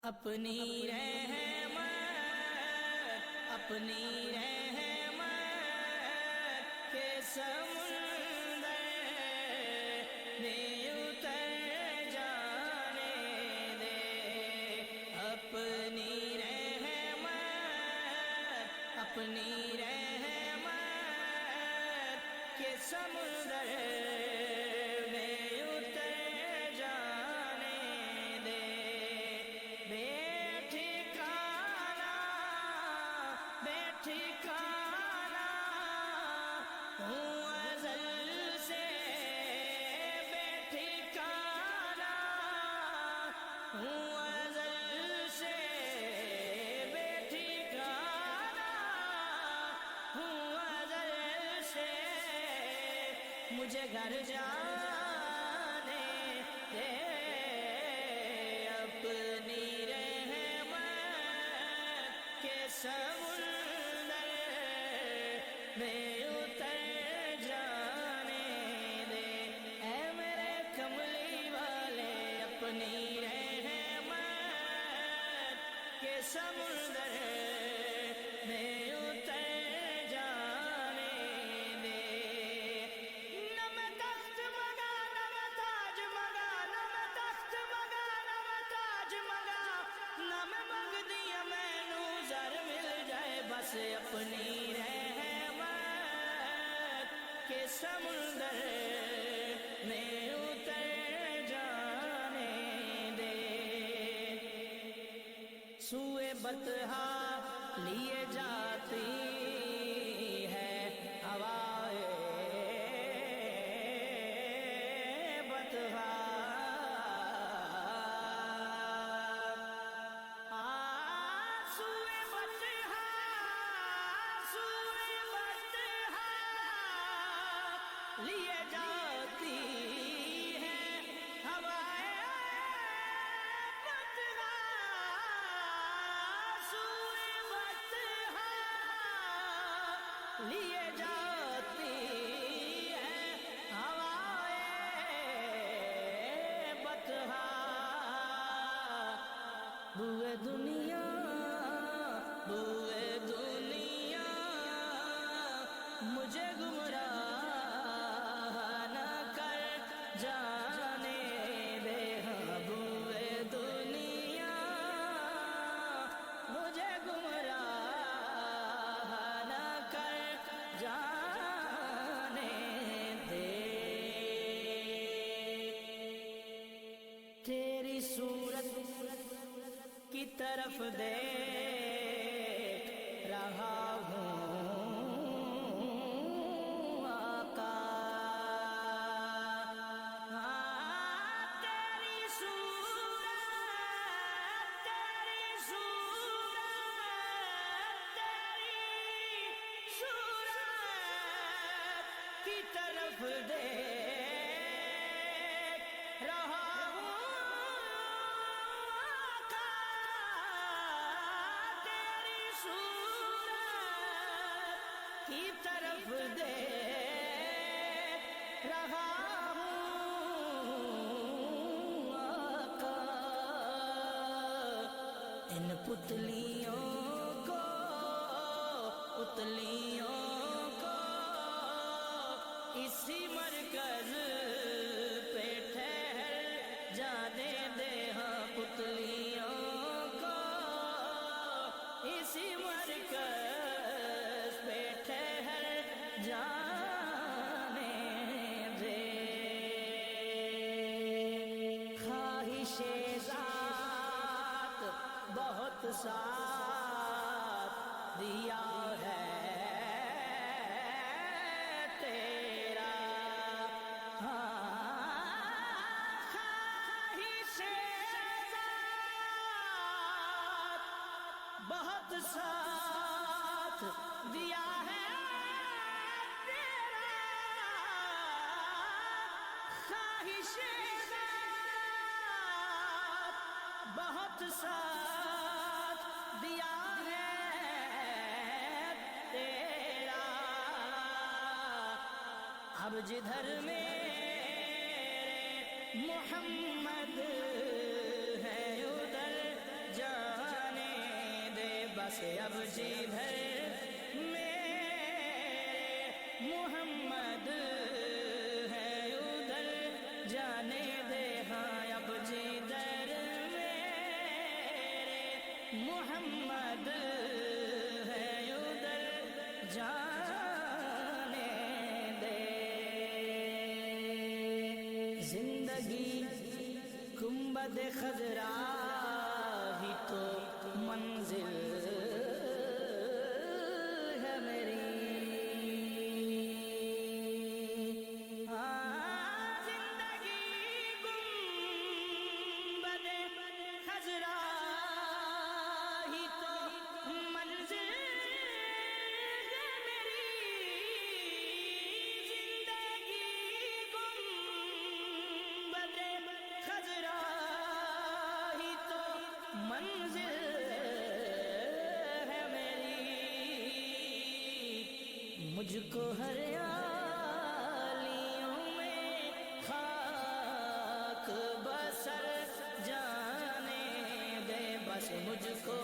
اپنی رحمت کے سمندر میں اتر جانے دے، اپنی رحمت کے سمندر میں اتر جانے دے۔ بے ٹھکانہ ہوں ازل سے، بے ٹھکانہ ہوں ازل سے، بے ٹھکانہ ہوں ازل سے، مجھے گھر جانے دے، اپنی رحمت کے سمندر میں اتر جانے دے۔ اے میرے کملی والے، اپنی رحمت کے سمندر میں اتر جانے دے۔ نہ میں تخت مگا، نہ میں تاج مگا، نہ میں تخت مگا، نہ میں تاج مگا، نہ میں منگ دیا مینوں زر مل جائے، بس اپنی رحمت کے سمندر میں اتر جانے دے۔ سوئے بطحا لیے جاتی ہے ہوائے بطحا، سوئے بطحا لیے جاتی ہے ہوائے بطحا، سوئے بطحا لیے جاتی ہے ہوائے بطحا۔ بوئے دنیا مجھے گمراہ نہ کر جانے دے، ہاں بوئے دنیا مجھے گمراہ نہ کر جانے دے۔ تیری صورت کی طرف دیکھ رہا ہوں آقا، تیری صورت کی طرف دیکھ رہا ہوں آقا، تیری صورت کی طرف دیکھ رہا ہوں آقا۔ ان پتلیوں کو اسی مرکز پہ ٹھہر جانے دے، ہاں پتلیوں کو اسی مرکز پہ ٹھہر جانے دے۔ خواہش ذات بہت ساتھ دیا ہے تیرا، خواہش ذات بہت ساتھ دیا ہے تیرا، خواہش ذات بہت ساتھ دیا ہے تیرا۔ اب جدھر میرے محمد ہے ادھر بس اب جی بھر میرے محمد ہے ادھر جانے دے ہاں اب جی در میرے محمد ہے ادھر جانے دے زندگی گنبد خضرا ہی تو منزل ہے میری زندگی گنبد خضرا ہی تو منزل ہے میری زندگی گنبد خضرا منزل ہے میری مجھ کو ہریالیوں میں خاک بسر جانے دے بس مجھ کو